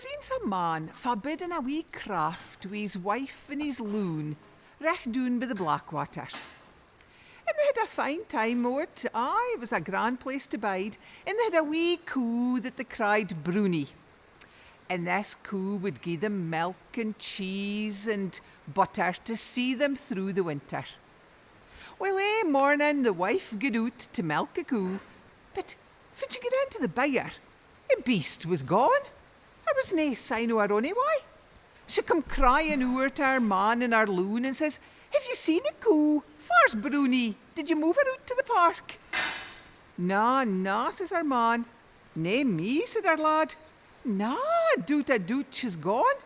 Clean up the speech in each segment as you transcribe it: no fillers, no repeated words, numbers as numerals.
was eens a man forbidden a wee craft wi' his wife and his loon, recht doon by the Blackwater. And they had a fine time o't. It was a grand place to bide, and they had a wee coo that they cried Broonie. And this coo would gie them milk and cheese and butter to see them through the winter. Well, morning the wife gaed out to milk a coo, but when she got into the byre, the beast was gone. There was nae sign o' her onyway. She come crying ower to her man and her loon and says, "Have you seen a coo? Far's Broonie? Did you move her out to the park?" "Na," says her man. "Nae me," said her lad. "Na, doot a doot, she's gone."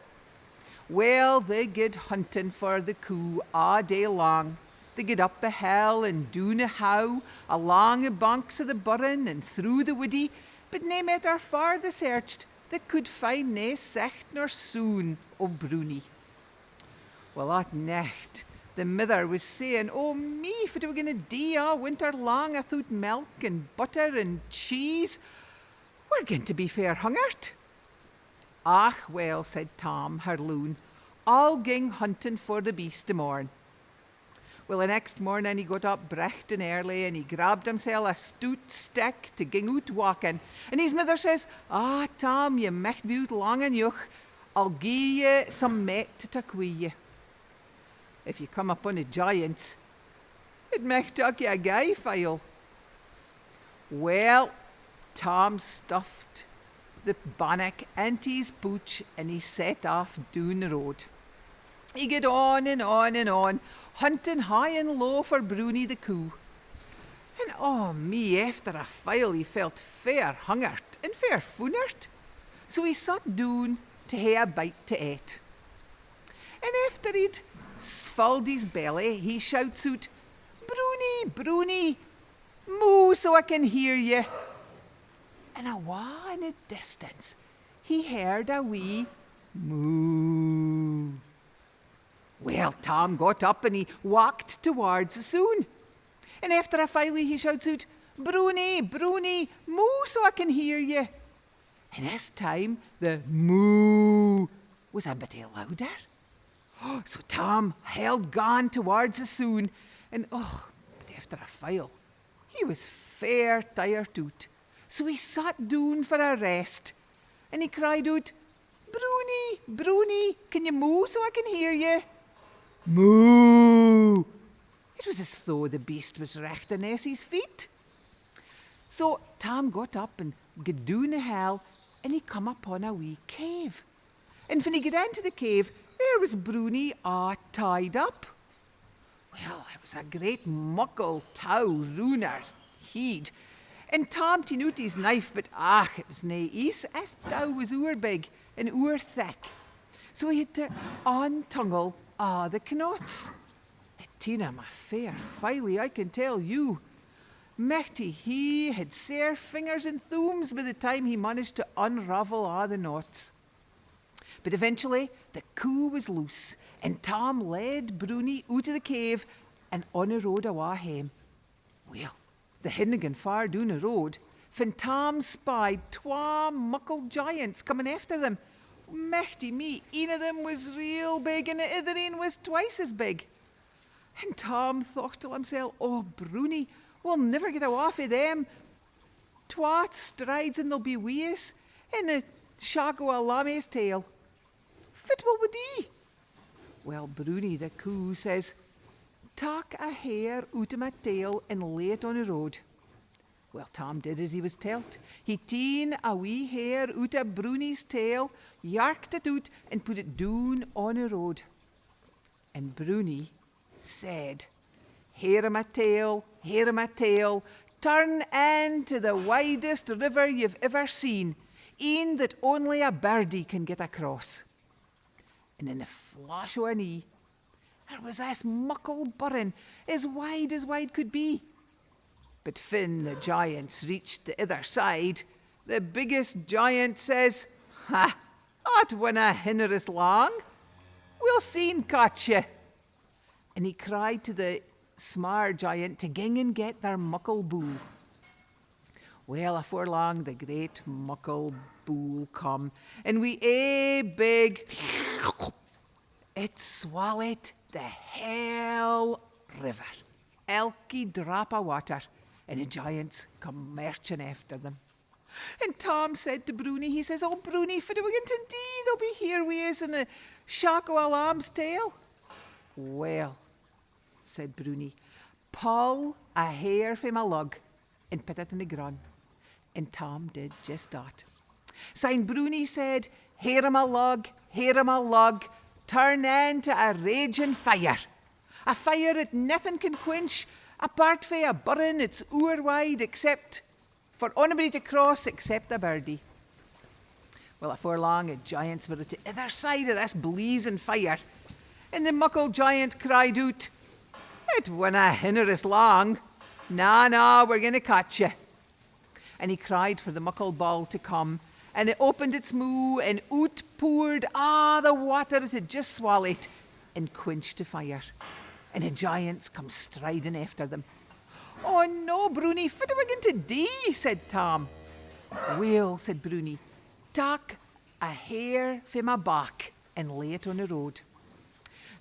Well, they gaed hunting for the coo a' day long. They gaed up a hill and doon a how, along the banks of the burren and through the woody, but nae matter far they searched, they could find nae sicht nor soon o' Broonie. Well, that nicht, the mither was saying, "Oh me, if it were going to die all winter long without milk and butter and cheese, we're going to be fair hungered." "Ach, well," said Tom, her loon, "I'll ging hunting for the beast tomorrow." Well, the next morning he got up bright and early and he grabbed himself a stout stick to ging out walking. And his mother says, "Tom, you micht be out long enough. I'll gie you some meat to take with you. If you come upon a giant, it micht take you a gay while." Well, Tom stuffed the bannock into his pouch and he set off down the road. He get on and on and on, hunting high and low for Broonie the Coo. And oh me, after a while he felt fair hungered and fair foonert. So he sat down to hae a bite to eat. And after he'd filled his belly, he shouts out, "Broonie, Broonie, moo so I can hear you." And awa in the distance, he heard a wee moo. Well, Tom got up and he walked towards the soon. And after a while he shouts out, "Broonie, Broonie, moo so I can hear you." And this time the moo was a bit louder. So Tom held gone towards the soon, and but after a while he was fair tired out. So he sat down for a rest, and he cried out, "Broonie, Broonie, can you moo so I can hear you?" Moo! It was as though the beast was recht on his feet. So Tom got up and got down the hill, and he come upon a wee cave. And when he got into the cave, there was Broonie all tied up. Well, there was a great muckle tow round her head. And Tom ta'en out his knife, but it was nae ease. His tow was oor big and oor thick. So he had to untangle the knots. It ta'en him a fair filey, I can tell you. Michty, he had sore fingers and thumbs by the time he managed to unravel all the knots. But eventually the coo was loose, and Tom led Broonie out of the cave and on a road awa hame. Well, the hadna gone far down the road, when Tom spied twa muckle giants coming after them. Michty me, een of them was real big and the other een was twice as big. And Tom thought to himself, "Oh, Broonie, we'll never get awa of them. Twa strides and they'll be wi' us, and the shag o' a lammy's tail. What will we do?" Well, Broonie the Coo says, "Tak a hair out of my tail and lay it on the road." Well, Tom did as he was telt. He ta'en a wee hair out of Broonie's tail, yarked it out, and put it down on the road. And Broonie said, "Hair of my tail, turn into the widest river you've ever seen, een that only a birdie can get across." And in a flash o' an eye, there was this muckle burren as wide could be. But when the giants reached the other side, the biggest giant says, "That winna hinder us long. We'll soon catch you." And he cried to the smaller giant to ging and get their muckle bull. Well, afore long, the great muckle bull come, and wi' a big it swallowed the hell river, elky drop of water, and the giants come marching after them. And Tom said to Broonie, he says, "Oh, Broonie, for the we going to do? They'll be here with us in the shock o' a lamb's tail." "Well," said Broonie, "pull a hair from my lug and put it in the ground." And Tom did just that. Syne Broonie said, "Hair o' my lug, turn into a raging fire. A fire that nothing can quench, apart fae a burren it's oor wide except for onybody to cross except a birdie." Well, afore long, the giants were at the other side of this blazing fire, and the muckle giant cried out, "It winna hinder us long. Na, we're going to catch you." And he cried for the muckle ball to come, and it opened its moo, and out poured the water it had just swallowed, and quenched the fire. And the giants come striding after them. "Oh no, Broonie, what are we going to do?" said Tom. "Well," said Broonie, "tak a hair from my back and lay it on the road."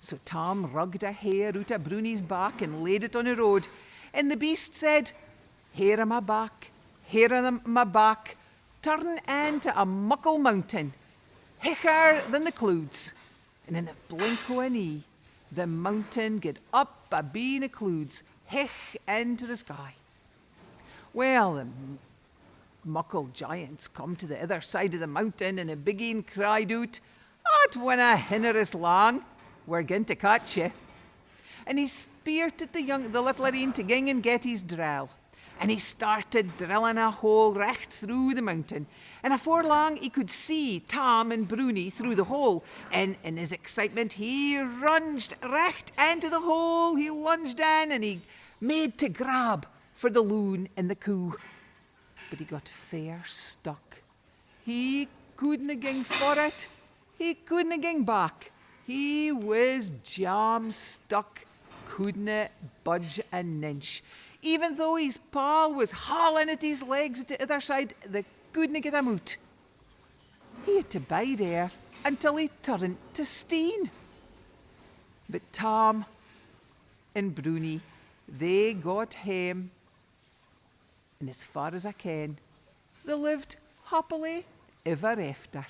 So Tom rugged a hair out of Broonie's back and laid it on the road, and the beast said, "Hair on my back, turn into a muckle mountain, hicker than the clouds." And in a blink o' an eye, the mountain get up abeen the clouds, hich into the sky. Well, the muckle giants come to the other side of the mountain, and the big een cried out, "It winna hinder us long. We're going to catch you." And he spirited the little een to ging and get his drill. And he started drilling a hole right through the mountain. And afore long, he could see Tom and Broonie through the hole. And in his excitement, he lunged right into the hole. He lunged in and he made to grab for the loon and the coo. But he got fair stuck. He couldn't ging for it. He couldn't ging back. He was jam stuck, couldn't budge an inch. Even though his pal was hauling at his legs at the other side, they couldn't get him out. He had to bide there until he turned to steam. But Tom and Broonie, they got home, and as far as I ken, they lived happily ever after.